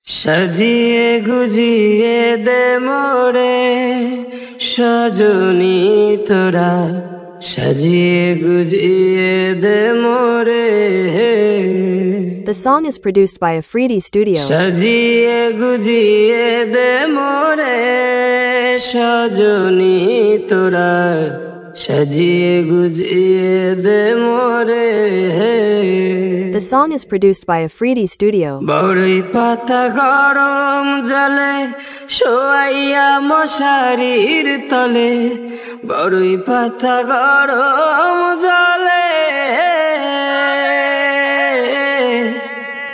সাজিয়ে গুজিয়ে দে মোরে সজনী তোরা, সাজিয়ে গুজিয়ে দে মোরে। The song is produced by Afridi Studio. সাজিয়ে গুজিয়ে দে মোরে সজনী তোরা, সাজিয়ে গুজিয়ে দে মোরে। The song is produced by Afridi Studio. বড়ই পাতা গরম জলে শোয়াইয়া মশারির তলে, বড়ই পাতা গরম জলে,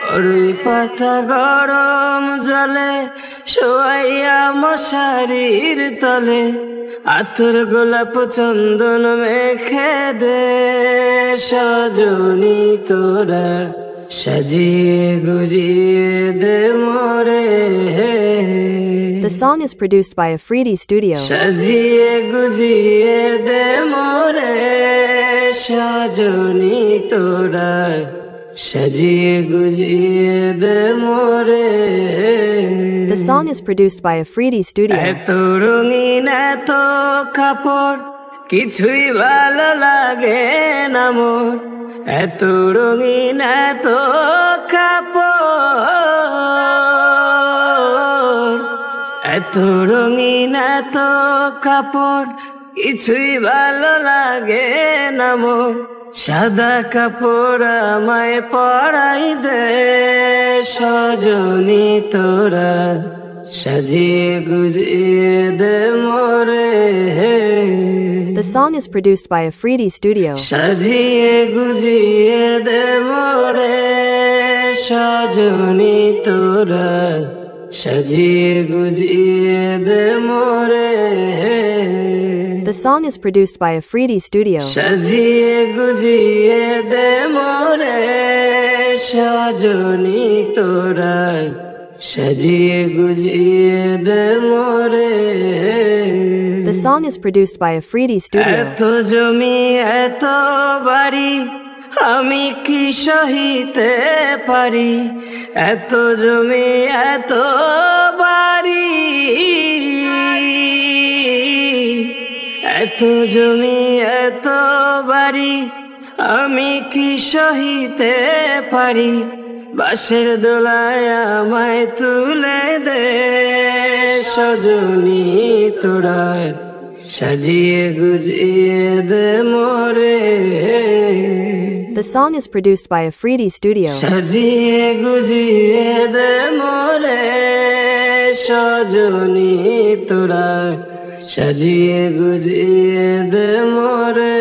বড়ই পাতা গরম জলে শোয়াইয়া মশারির তলে, আতর গোলাপ চন্দন মেখে দে সজনী তোরা, সাজিয়ে গুজিয়ে দে মোরে। The song is produced by Afridi Studio. সাজিয়ে গুজিয়ে দে মোরে সজনী তোরা, সাজিয়ে গুজিয়ে দে মোরে। The song is produced by Afridi Studio. এত রঙিন এত কাপড় কিছুই ভালো লাগে না মোর, এত রঙিন এত কাপড়, এত রঙিন এত কাপড় কিছুই ভালো লাগে না মোর। সাদা কাপড় আমায় পরাই দে সজনী তোরা, সাজিয়ে গুজিয়ে দে মোরে। The song is produced by Afridi Studio. সাজিয়ে গুজিয়ে দে মোরে সজনী তোরা, সাজিয়ে গুজিয়ে দে মোরে। The song is produced by Afridi Studio. সাজিয়ে গুজিয়ে দে মোরে সজনী তোরা, সাজিয়ে গুজিয়ে দে মোরে। The song is produced by Afridi Studio. এত জমি এত বাড়ি আমি কি সহিতে পারি, এত জমি এত বাড়ি, এত জমি এত বাড়ি আমি কি সহিতে পারি। বাঁশের দোলায় আমায় তুলে দে সজনী তোরা, সাজিয়ে গুজিয়ে দে মোরে। The song is produced by Afridi Studio. সাজিয়ে গুজিয়ে দে মোরে সজনী তোরা, সাজিয়ে গুজিয়ে দে মোরে।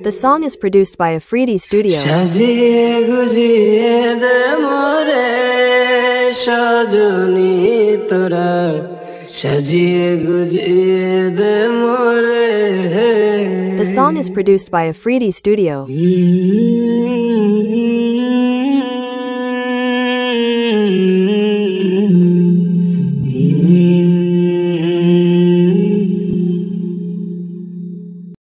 The song is produced by Afridi Studio. সাজিয়ে গুজিয়ে দে মোরে সজনী তোরা, সাজিয়ে গুজিয়ে দে মোরে। The song is produced by Afridi Studio.